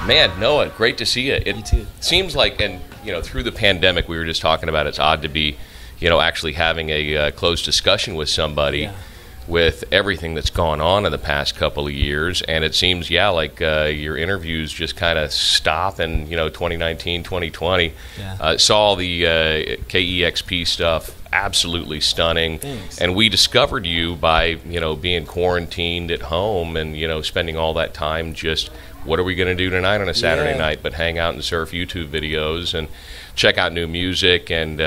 Man, Noah, great to see you. It You too. seems like, and through the pandemic, we were just talking about, it's odd to be, actually having a closed discussion with somebody with everything that's gone on in the past couple of years. And it seems, like your interviews just kind of stop in, 2019, 2020. Yeah. Saw the KEXP stuff. Absolutely stunning. Thanks. And we discovered you by, being quarantined at home and, spending all that time just, what are we going to do tonight on a Saturday night but hang out and surf YouTube videos and check out new music, and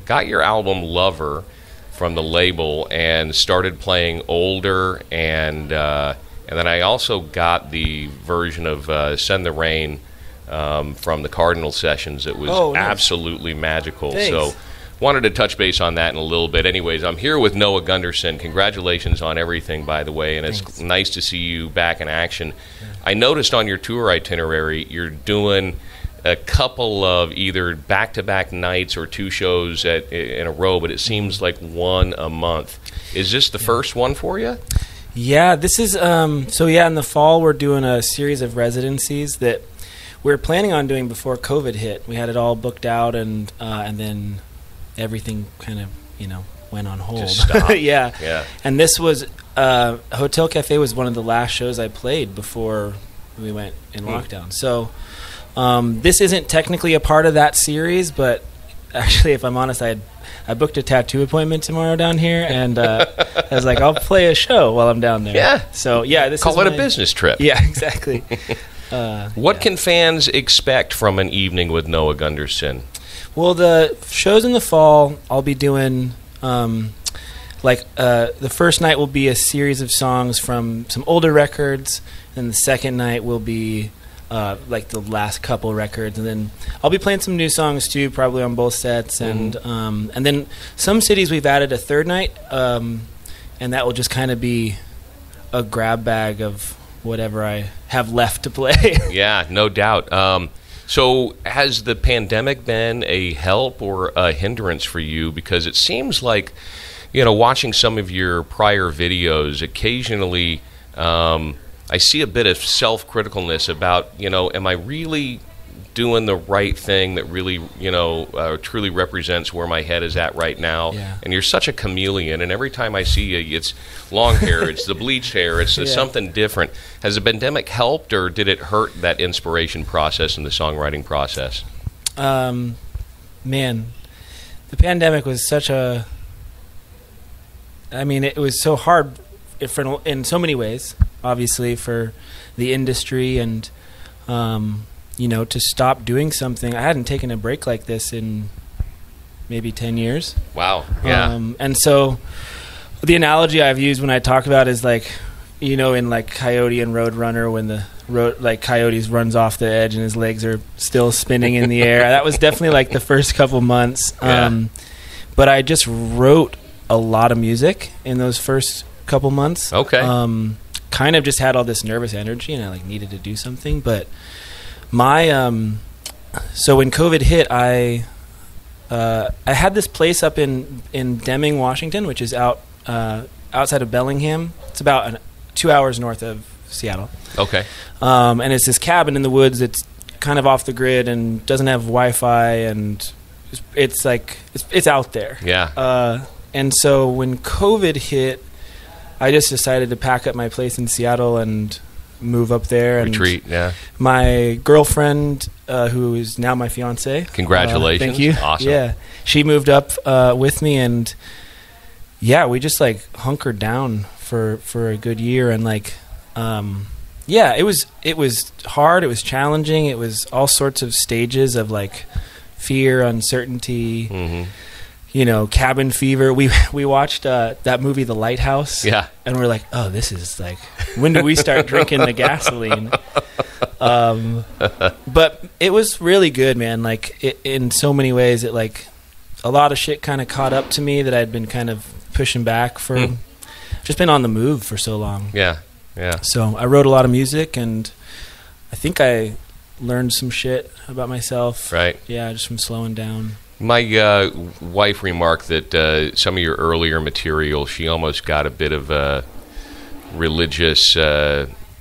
got your album Lover from the label and started playing Older, and then I also got the version of Send the Rain from the Cardinal Sessions. It was absolutely magical. Thanks. So wanted to touch base on that in a little bit. Anyways, I'm here with Noah Gundersen. Congratulations on everything, by the way, and it's nice to see you back in action. Yeah. I noticed on your tour itinerary you're doing a couple of either back-to-back nights or two shows in a row, but it seems like one a month. Is this the first one for you? Yeah, this is, in the fall we're doing a series of residencies that we were planning on doing before COVID hit. We had it all booked out, and then everything kind of, went on hold. Just stopped. Yeah. And this was, Hotel Cafe was one of the last shows I played before we went in lockdown. So this isn't technically a part of that series, but actually, if I'm honest, I booked a tattoo appointment tomorrow down here, and I was like, I'll play a show while I'm down there. Yeah. So, this Call it a business trip. Yeah, exactly. What can fans expect from an evening with Noah Gundersen? Well, the shows in the fall, I'll be doing, the first night will be a series of songs from some older records, and the second night will be the last couple records, and then I'll be playing some new songs too, probably on both sets, and then some cities we've added a third night, and that will just kind of be a grab bag of whatever I have left to play. Yeah, no doubt. So has the pandemic been a help or a hindrance for you? Because it seems like, watching some of your prior videos, occasionally I see a bit of self-criticalness about, am I really doing the right thing that really, truly represents where my head is at right now? Yeah. And you're such a chameleon, and every time I see you, it's long hair, it's the bleached hair, it's something different. Has the pandemic helped, or did it hurt that inspiration process and the songwriting process? Man, the pandemic was such a... it was so hard in so many ways, obviously, for the industry, and to stop doing something. I hadn't taken a break like this in maybe 10 years. Wow. Yeah. And so the analogy I've used when I talk about is in Coyote and Roadrunner, when the Coyote runs off the edge and his legs are still spinning in the air. That was definitely the first couple months. Yeah. But I just wrote a lot of music in those first couple months. Okay. Kind of just had all this nervous energy, and I needed to do something. But my so when COVID hit, I had this place up in Deming, Washington, which is outside of Bellingham. It's about 2 hours north of Seattle. Okay. And it's this cabin in the woods. It's kind of off the grid and doesn't have Wi-Fi, and it's out there. Yeah. And so when COVID hit, I just decided to pack up my place in Seattle and move up there. And retreat, yeah. My girlfriend, who is now my fiance. Congratulations. Thank you. Awesome. Yeah. She moved up with me, and we just hunkered down for a good year, and it was hard, it was challenging, it was all sorts of stages of fear, uncertainty, cabin fever. We watched that movie The Lighthouse, and we're like, oh, this is when do we start drinking the gasoline? But it was really good, man. In so many ways, it a lot of shit kind of caught up to me that I'd been kind of pushing back for. Just been on the move for so long. Yeah. So I wrote a lot of music, and I think I learned some shit about myself. Right. Yeah, just from slowing down. My wife remarked that some of your earlier material, she almost got a bit of a religious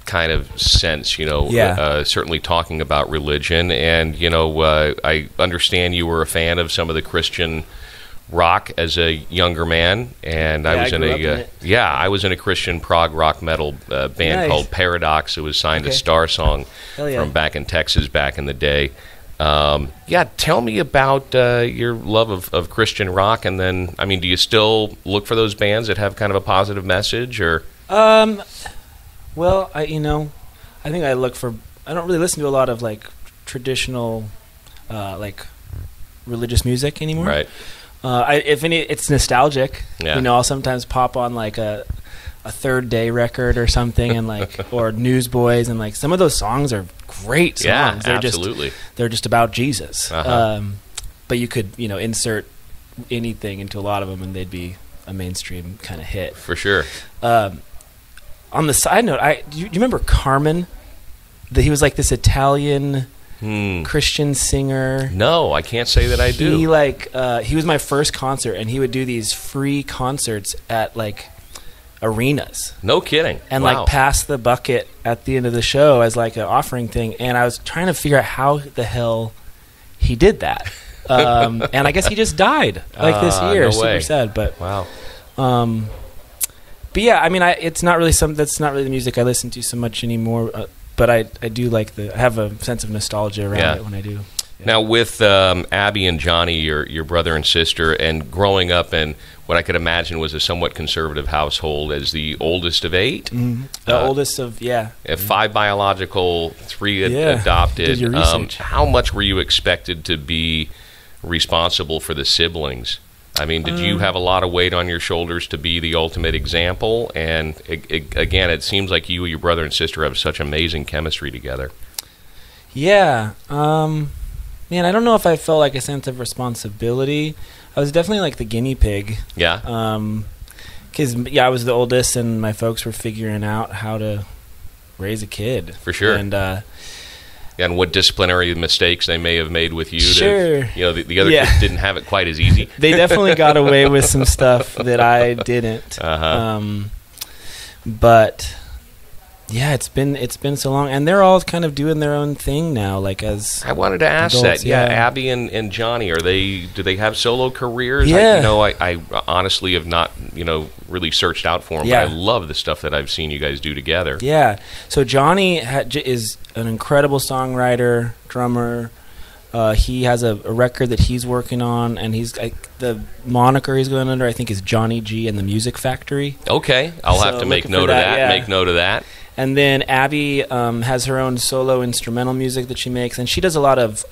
kind of sense, certainly talking about religion. And, I understand you were a fan of some of the Christian rock as a younger man, and I was I was in a Christian prog rock metal band called Paradox. It was signed to Star Song from back in Texas back in the day. Tell me about your love of Christian rock, and then, do you still look for those bands that have kind of a positive message, or? Well, I think I look for. I don't really listen to a lot of like traditional, religious music anymore. Right. If any, it's nostalgic. Yeah. I'll sometimes pop on like a Third Day record or something, and or Newsboys, and like some of those songs are great songs. Yeah, they're absolutely. They're just about Jesus. Uh-huh. But you could insert anything into a lot of them, and they'd be a mainstream kind of hit for sure. On the side note, do you remember Carmen? He was like this Italian Christian singer. No, I can't say that I do. He was my first concert, and he would do these free concerts at like arenas. No kidding. And wow. pass the bucket at the end of the show as like an offering thing. And I was trying to figure out how the hell he did that. And I guess he just died this year. No Super way. sad, but wow. But yeah, it's not really that's not really the music I listen to so much anymore. But I do I have a sense of nostalgia around it when I do. Yeah. Now with Abby and Johnny, your brother and sister, and growing up in what I could imagine was a somewhat conservative household as the oldest of 8. Mm-hmm. The oldest of 5 biological, 3 adopted. Did your research. How much were you expected to be responsible for the siblings? Did you have a lot of weight on your shoulders to be the ultimate example? And again, it seems like you and your brother and sister have such amazing chemistry together. Yeah. Man, I don't know if I felt like a sense of responsibility. I was definitely like the guinea pig. Yeah. Because, I was the oldest, and my folks were figuring out how to raise a kid. For sure. And what disciplinary mistakes they may have made with you. Sure. The other kids didn't have it quite as easy. They definitely got away with some stuff that I didn't. Uh-huh. But yeah, it's been so long, and they're all kind of doing their own thing now. As I wanted to ask adults, that. Yeah, Abby and Johnny, do they have solo careers? Yeah. I honestly have not really searched out for them. Yeah. But I love the stuff that I've seen you guys do together. Yeah. So Johnny is an incredible songwriter, drummer. He has a record that he's working on, and the moniker he's going under, I think, is Johnny G and the Music Factory. Okay, I'll have to make note of that. Yeah. Make note of that. And then Abby has her own solo instrumental music that she makes, and she does a lot of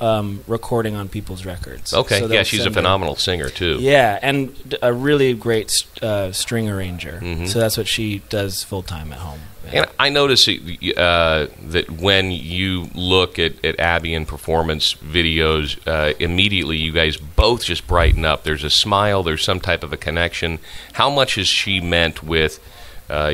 recording on people's records. Okay, so she's a phenomenal singer too. Yeah, and a really great string arranger. Mm-hmm. So that's what she does full time at home. Yeah. And I notice that when you look at Abby in performance videos, immediately you guys both just brighten up. There's a smile. There's some type of a connection. How much has she meant with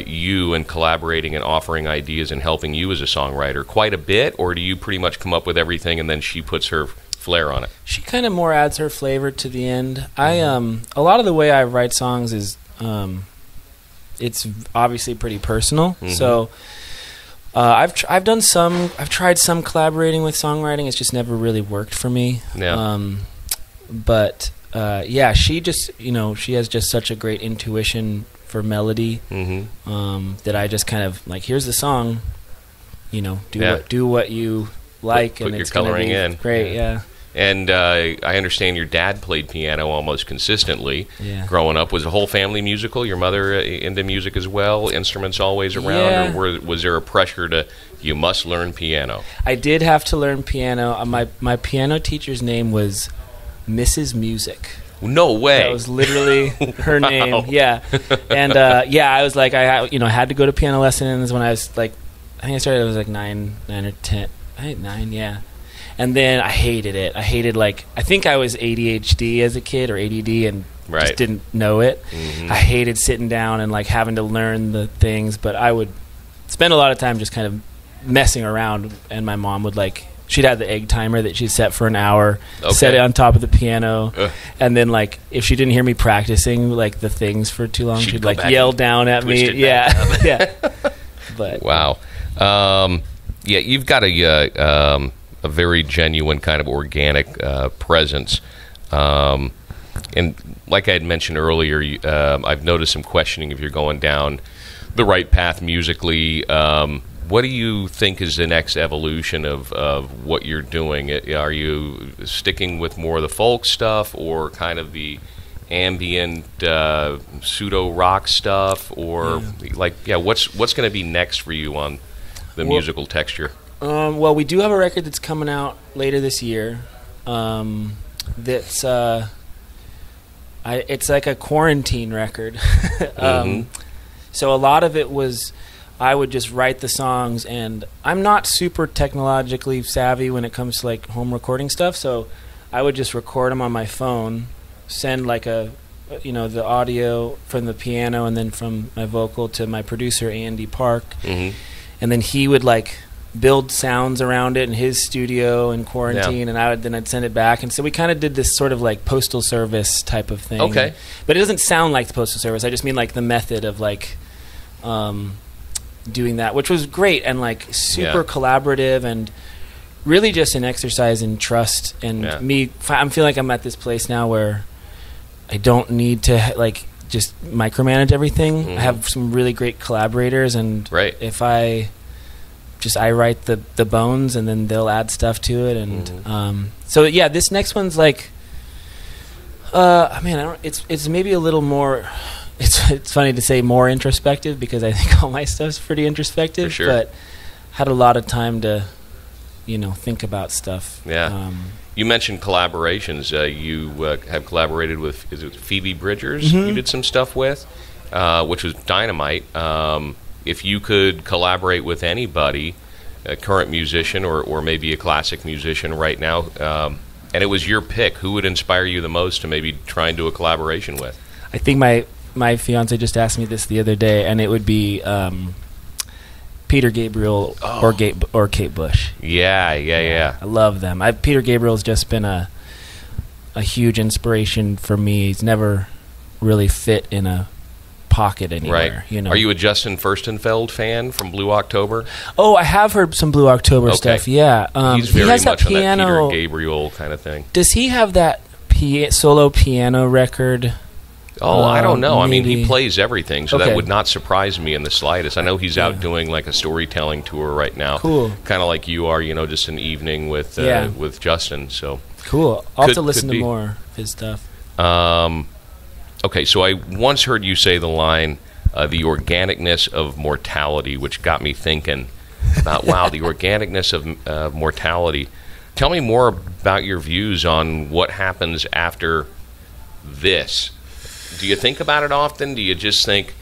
you and collaborating and offering ideas and helping you as a songwriter? Quite a bit, or do you pretty much come up with everything and then she puts her flair on it? She kind of more adds her flavor to the end. A lot of the way I write songs is it's obviously pretty personal. Mm-hmm. So I've tried some collaborating with songwriting. It's just never really worked for me. Yeah. She just she has just such a great intuition for melody. Mm-hmm. That I just kind of here's the song, do what you like, put and your it's coloring in. Great, yeah. And I understand your dad played piano almost consistently growing up. Was the whole family musical? Your mother into music as well? Instruments always around? Or was there a pressure you must learn piano? I did have to learn piano. My piano teacher's name was Mrs. Music. No way. That was literally her name. Yeah. And I was I had to go to piano lessons when I was I think I started, I was 9 or 10. I think 9, yeah. And then I hated it. I think I was ADHD as a kid, or ADD, and just didn't know it. Mm-hmm. I hated sitting down and having to learn the things, but I would spend a lot of time just kind of messing around, and my mom would she'd have the egg timer that she'd set for an hour, set it on top of the piano, and then like if she didn't hear me practicing like the things for too long, she'd like yell down at me. Yeah. But wow. Yeah, you've got a very genuine kind of organic presence. And like I had mentioned earlier, I've noticed some questioning if you're going down the right path musically. What do you think is the next evolution of what you're doing? Are you sticking with more of the folk stuff or kind of the ambient pseudo-rock stuff? Or what's going to be next for you on the musical texture? Well, we do have a record that's coming out later this year. That's it's like a quarantine record. So a lot of it was I would just write the songs, and I'm not super technologically savvy when it comes to like home recording stuff, so I would just record them on my phone, send like the audio from the piano and then from my vocal to my producer Andy Park, and then he would like build sounds around it in his studio in quarantine, and I'd send it back. And so we kind of did this sort of like postal service type of thing. Okay. But it doesn't sound like the postal service. I just mean like the method of like doing that, which was great and like super collaborative and really just an exercise in trust. And I'm feeling like I'm at this place now where I don't need to like just micromanage everything. I have some really great collaborators, and if I write the bones and then they'll add stuff to it. And so this next one's like it's maybe a little more, it's funny to say more introspective because I think all my stuff's pretty introspective. For sure. But had a lot of time to think about stuff. You mentioned collaborations. You have collaborated with Phoebe Bridgers. You did some stuff with, which was dynamite. If you could collaborate with anybody, a current musician or maybe a classic musician right now, and it was your pick, who would inspire you the most to maybe try and do a collaboration with? I think my fiance just asked me this the other day, and it would be Peter Gabriel or Kate Bush. Yeah. I love them. Peter Gabriel's just been a huge inspiration for me. He's never really fit in a pocket anywhere. Are you a Justin Furstenfeld fan from Blue October? Oh, I have heard some Blue October stuff. Yeah, he's very much on that Peter Gabriel kind of thing. Does he have that solo piano record? Oh, I don't know. Maybe. I mean, he plays everything, so that would not surprise me in the slightest. I know he's out doing like a storytelling tour right now. Cool. Kind of like you are, just an evening with Justin. So cool. I'll have to listen to more of his stuff. Okay, so I once heard you say the line, the organicness of mortality, which got me thinking about, the organicness of mortality. Tell me more about your views on what happens after this. Do you think about it often? Do you just think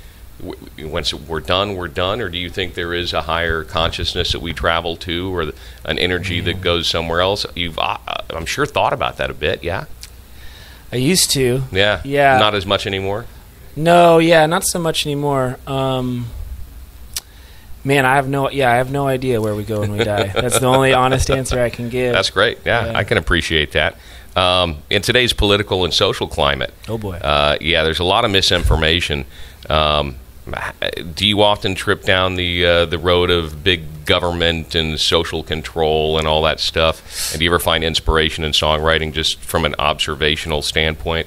once we're done, we're done? Or do you think there is a higher consciousness that we travel to, or an energy that goes somewhere else? You've, I'm sure, thought about that a bit, yeah? I used to. Yeah? Not as much anymore? No, not so much anymore. Man, I have no idea where we go when we die. That's the only honest answer I can give. That's great. Yeah, I can appreciate that. In today's political and social climate, oh boy, there's a lot of misinformation. Do you often trip down the road of big government and social control and all that stuff? And do you ever find inspiration in songwriting just from an observational standpoint?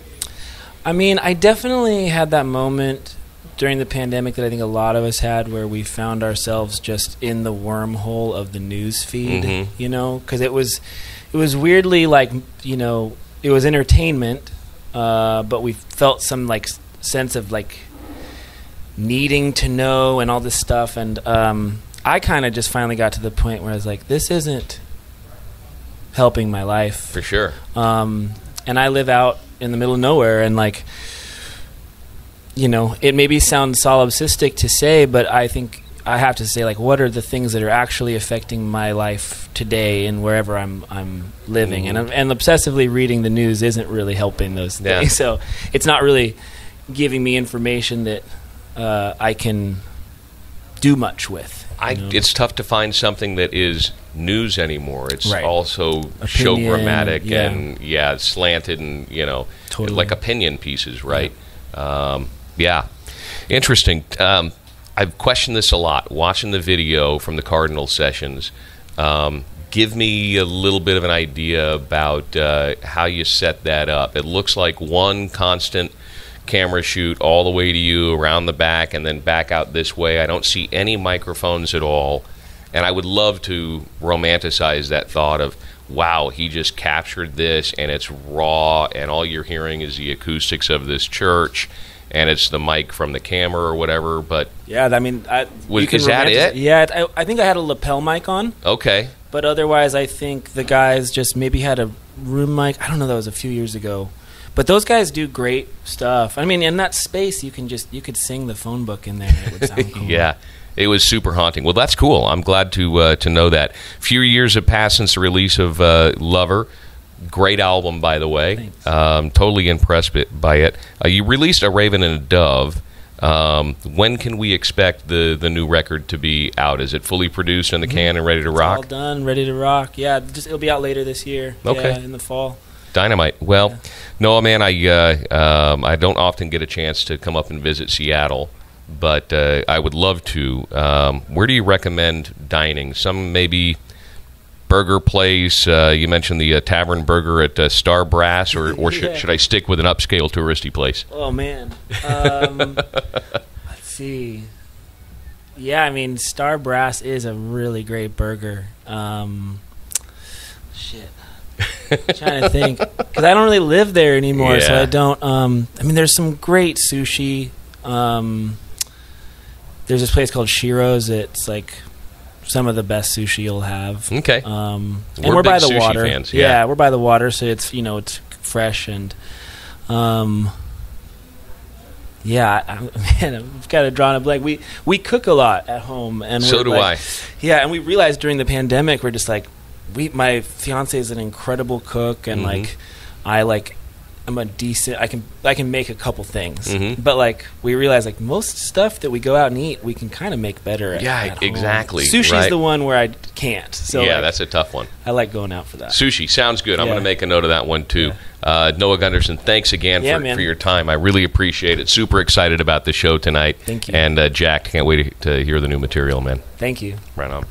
I mean, I definitely had that moment during the pandemic that I think a lot of us had, where we found ourselves just in the wormhole of the news feed, because it was weirdly like, it was entertainment, but we felt some like sense of like needing to know and all this stuff. And I kind of just finally got to the point where I was like, this isn't helping my life. For sure. And I live out in the middle of nowhere, and like, it maybe sounds solipsistic to say, but I think I have to say, like, what are the things that are actually affecting my life today and wherever I'm living? And obsessively reading the news isn't really helping those things. So it's not really giving me information that I can do much with. It's tough to find something that is news anymore. It's Right. also showgrammatic and slanted and Totally. like opinion pieces, right? Interesting. I've questioned this a lot watching the video from the Cardinal Sessions. Give me a little bit of an idea about how you set that up. It looks like one constant camera shoot all the way to you, around the back, and then back out this way. I don't see any microphones at all. And I would love to romanticize that thought of, wow, he just captured this, and it's raw, and all you're hearing is the acoustics of this church, and it's the mic from the camera or whatever. But yeah, I mean, is that it? Yeah, I think I had a lapel mic on. Okay. But otherwise, I think the guys just maybe had a room mic. I don't know. That was a few years ago. But those guys do great stuff. I mean, in that space, you could sing the phone book in there. And it would sound cool. Yeah, it was super haunting. Well, that's cool. I'm glad to know that. Few years have passed since the release of Lover. Great album, by the way. Totally impressed by it. You released A Raven and a Dove. When can we expect the new record to be out? Is it fully produced in the can and ready to rock? All done, ready to rock. Yeah, it'll be out later this year. Okay. Yeah, in the fall. Dynamite. Well, Noah, man, I don't often get a chance to come up and visit Seattle, but I would love to. Where do you recommend dining? Some maybe burger place. You mentioned the Tavern Burger at Star Brass, or should I stick with an upscale touristy place? Oh, man. Let's see. Yeah, I mean, Star Brass is a really great burger. Shit. I'm trying to think, because I don't really live there anymore, so I don't. I mean, there's some great sushi. There's this place called Shiro's. It's like some of the best sushi you'll have. Okay. And we're by the water. Fans, yeah, we're by the water, so it's it's fresh and. Yeah, man, I've got to draw a blank. We cook a lot at home, and so do I. Yeah, and we realized during the pandemic, we're just like. My fiance is an incredible cook, and I'm a decent. I can make a couple things, but we realize most stuff that we go out and eat, we can kind of make better. At exactly. Home. Sushi's the one where I can't. So that's a tough one. I like going out for that. Sushi sounds good. I'm going to make a note of that one too. Noah Gundersen, thanks again for your time. I really appreciate it. Super excited about the show tonight. Thank you. And Jack, can't wait to hear the new material, man. Thank you. Right on.